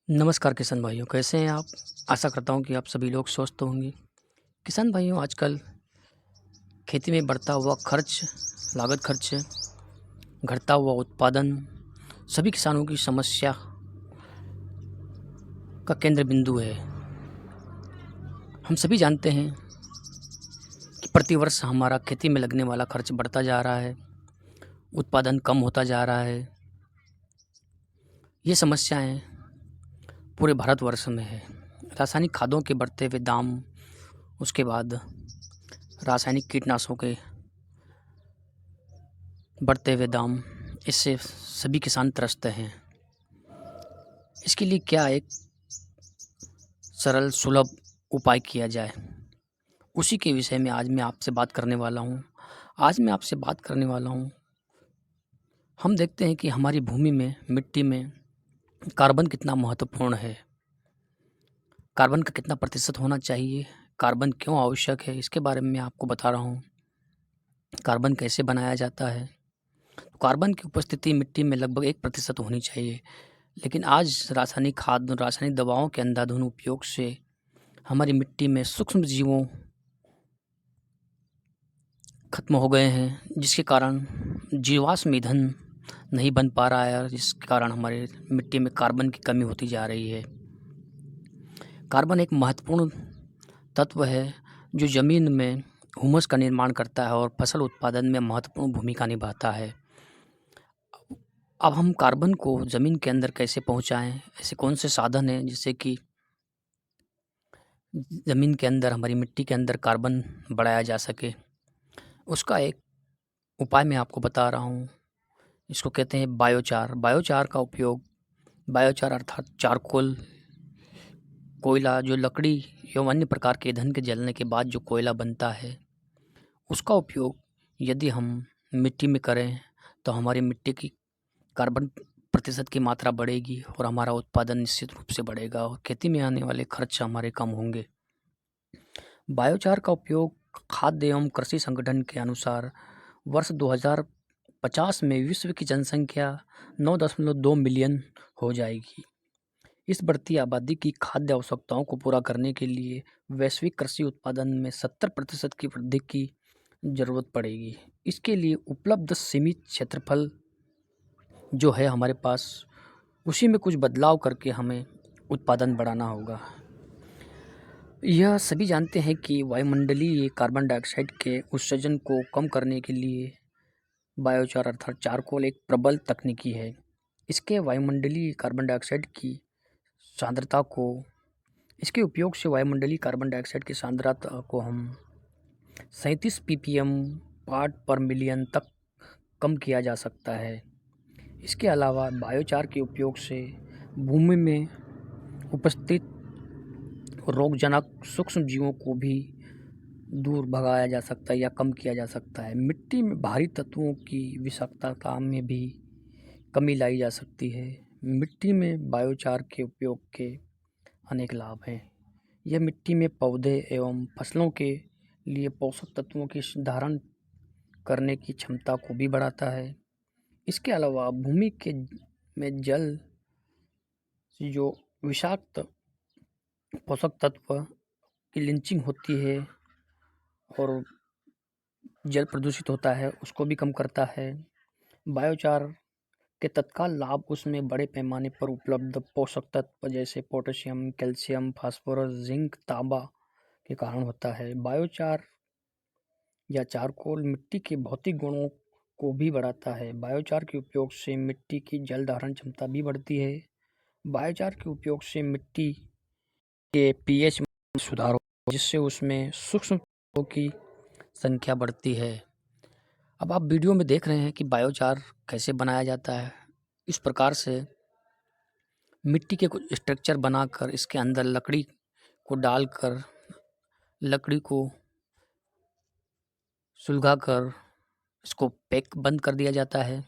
नमस्कार किसान भाइयों, कैसे हैं आप? आशा करता हूँ कि आप सभी लोग स्वस्थ होंगे। किसान भाइयों, आजकल खेती में बढ़ता हुआ खर्च, लागत खर्च, घटता हुआ उत्पादन सभी किसानों की समस्या का केंद्र बिंदु है। हम सभी जानते हैं कि प्रतिवर्ष हमारा खेती में लगने वाला खर्च बढ़ता जा रहा है, उत्पादन कम होता जा रहा है। ये समस्याएं पूरे भारतवर्ष में है। रासायनिक खादों के बढ़ते हुए दाम, उसके बाद रासायनिक कीटनाशकों के बढ़ते हुए दाम, इससे सभी किसान त्रस्त हैं। इसके लिए क्या एक सरल सुलभ उपाय किया जाए, उसी के विषय में आज मैं आपसे बात करने वाला हूँ। हम देखते हैं कि हमारी भूमि में, मिट्टी में कार्बन कितना महत्वपूर्ण है, कार्बन का कितना प्रतिशत होना चाहिए, कार्बन क्यों आवश्यक है, इसके बारे में मैं आपको बता रहा हूँ। कार्बन कैसे बनाया जाता है। तो कार्बन की उपस्थिति मिट्टी में लगभग 1% होनी चाहिए, लेकिन आज रासायनिक खाद, रासायनिक दवाओं के अंधाधुंध उपयोग से हमारी मिट्टी में सूक्ष्म जीवों खत्म हो गए हैं, जिसके कारण जीवाश्म ईंधन नहीं बन पा रहा है और जिसके कारण हमारे मिट्टी में कार्बन की कमी होती जा रही है। कार्बन एक महत्वपूर्ण तत्व है जो ज़मीन में हुमस का निर्माण करता है और फसल उत्पादन में महत्वपूर्ण भूमिका निभाता है। अब हम कार्बन को ज़मीन के अंदर कैसे पहुँचाएँ? ऐसे कौन से साधन हैं जिससे कि ज़मीन के अंदर, हमारी मिट्टी के अंदर कार्बन बढ़ाया जा सके? उसका एक उपाय मैं आपको बता रहा हूँ। इसको कहते हैं बायोचार। बायोचार अर्थात चारकोल, कोयला, जो लकड़ी एवं अन्य प्रकार के ईंधन के जलने के बाद जो कोयला बनता है, उसका उपयोग यदि हम मिट्टी में करें तो हमारी मिट्टी की कार्बन प्रतिशत की मात्रा बढ़ेगी और हमारा उत्पादन निश्चित रूप से बढ़ेगा और खेती में आने वाले खर्च हमारे कम होंगे। बायोचार का उपयोग खाद्य एवं कृषि संगठन के अनुसार वर्ष 2050 में विश्व की जनसंख्या 9.2 मिलियन हो जाएगी। इस बढ़ती आबादी की खाद्य आवश्यकताओं को पूरा करने के लिए वैश्विक कृषि उत्पादन में 70% की वृद्धि की ज़रूरत पड़ेगी। इसके लिए उपलब्ध सीमित क्षेत्रफल जो है हमारे पास, उसी में कुछ बदलाव करके हमें उत्पादन बढ़ाना होगा। यह सभी जानते हैं कि वायुमंडलीय कार्बन डाइऑक्साइड के उत्सर्जन को कम करने के लिए बायोचार अर्थात चारकोल एक प्रबल तकनीकी है। इसके वायुमंडलीय कार्बन डाइऑक्साइड की सांद्रता को इसके उपयोग से वायुमंडलीय कार्बन डाइऑक्साइड की सांद्रता को हम 37 ppm पार्ट पर मिलियन तक कम किया जा सकता है। इसके अलावा बायोचार के उपयोग से भूमि में उपस्थित रोगजनक सूक्ष्म जीवों को भी दूर भगाया जा सकता है या कम किया जा सकता है। मिट्टी में भारी तत्वों की विषाक्तता में भी कमी लाई जा सकती है। मिट्टी में बायोचार के उपयोग के अनेक लाभ हैं। यह मिट्टी में पौधे एवं फसलों के लिए पोषक तत्वों की धारण करने की क्षमता को भी बढ़ाता है। इसके अलावा भूमि के में जल जो विषाक्त पोषक तत्व की लिंचिंग होती है और जल प्रदूषित होता है, उसको भी कम करता है। बायोचार के तत्काल लाभ उसमें बड़े पैमाने पर उपलब्ध पोषक तत्व जैसे पोटेशियम, कैल्शियम, फास्फोरस, जिंक, तांबा के कारण होता है। बायोचार या चारकोल मिट्टी के भौतिक गुणों को भी बढ़ाता है। बायोचार के उपयोग से मिट्टी की जल धारण क्षमता भी बढ़ती है। बायोचार के उपयोग से मिट्टी के पीएच में सुधार होता है, जिससे उसमें सूक्ष्म तत्वों की संख्या बढ़ती है। अब आप वीडियो में देख रहे हैं कि बायोचार कैसे बनाया जाता है। इस प्रकार से मिट्टी के कुछ स्ट्रक्चर बनाकर इसके अंदर लकड़ी को डालकर, लकड़ी को सुलगाकर इसको पैक बंद कर दिया जाता है।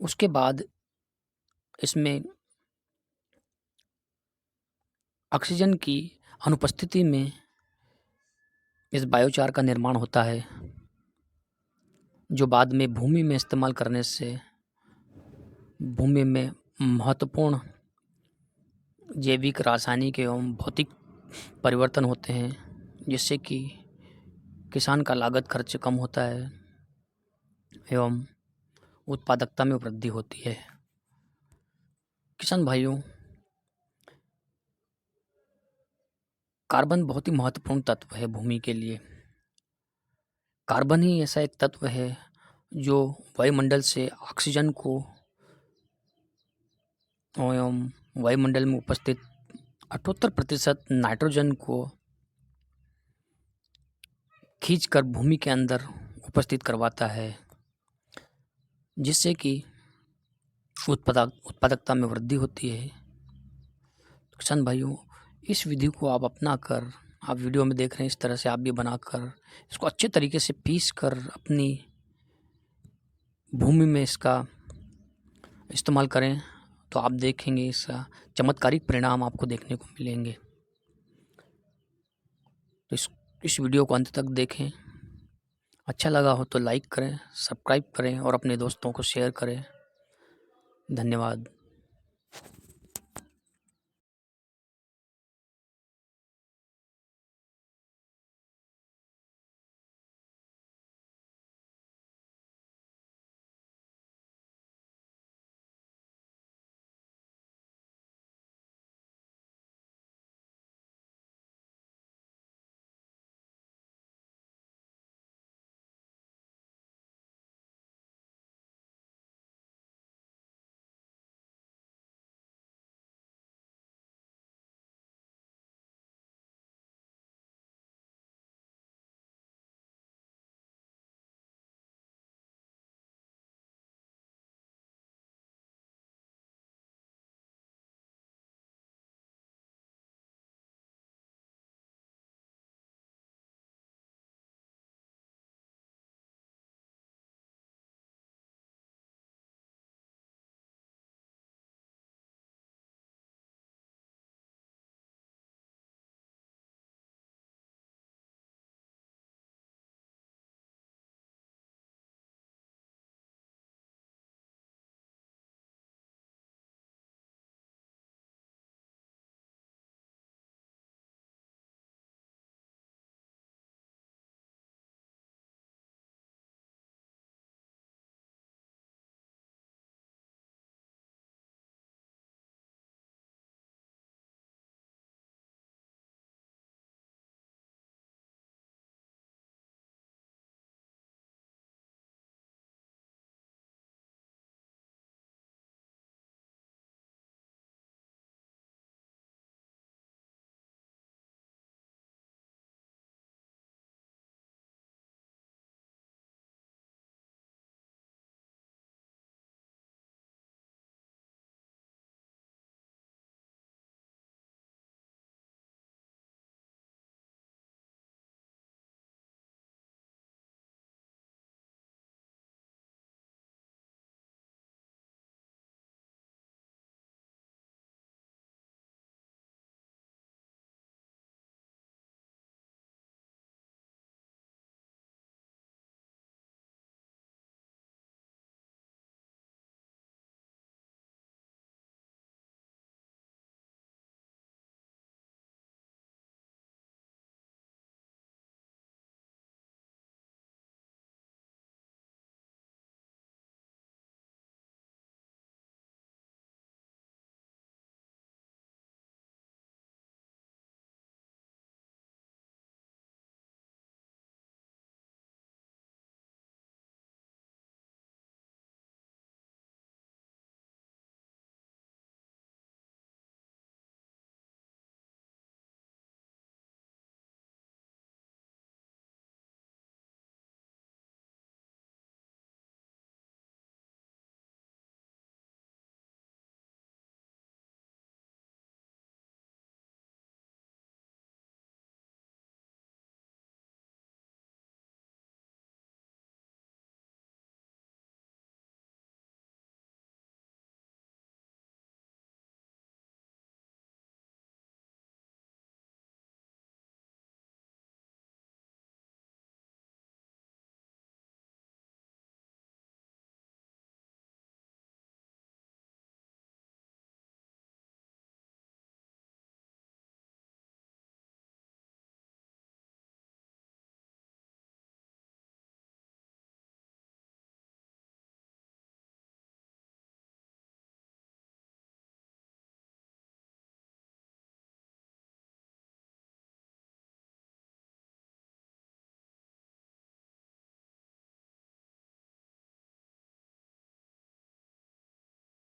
उसके बाद इसमें ऑक्सीजन की अनुपस्थिति में इस बायोचार का निर्माण होता है, जो बाद में भूमि में इस्तेमाल करने से भूमि में महत्वपूर्ण जैविक, रासायनिक एवं भौतिक परिवर्तन होते हैं, जिससे कि किसान का लागत खर्च कम होता है एवं उत्पादकता में वृद्धि होती है। किसान भाइयों, कार्बन बहुत ही महत्वपूर्ण तत्व है भूमि के लिए। कार्बन ही ऐसा एक तत्व है जो वायुमंडल से ऑक्सीजन को एवं वायुमंडल में उपस्थित 78% नाइट्रोजन को खींचकर भूमि के अंदर उपस्थित करवाता है, जिससे कि उत्पादकता में वृद्धि होती है। किसान भाइयों, इस विधि को आप अपना कर, आप वीडियो में देख रहे हैं इस तरह से आप भी बनाकर इसको अच्छे तरीके से पीस कर अपनी भूमि में इसका इस्तेमाल करें, तो आप देखेंगे इसका चमत्कारिक परिणाम आपको देखने को मिलेंगे। तो इस वीडियो को अंत तक देखें। अच्छा लगा हो तो लाइक करें, सब्सक्राइब करें और अपने दोस्तों को शेयर करें। धन्यवाद।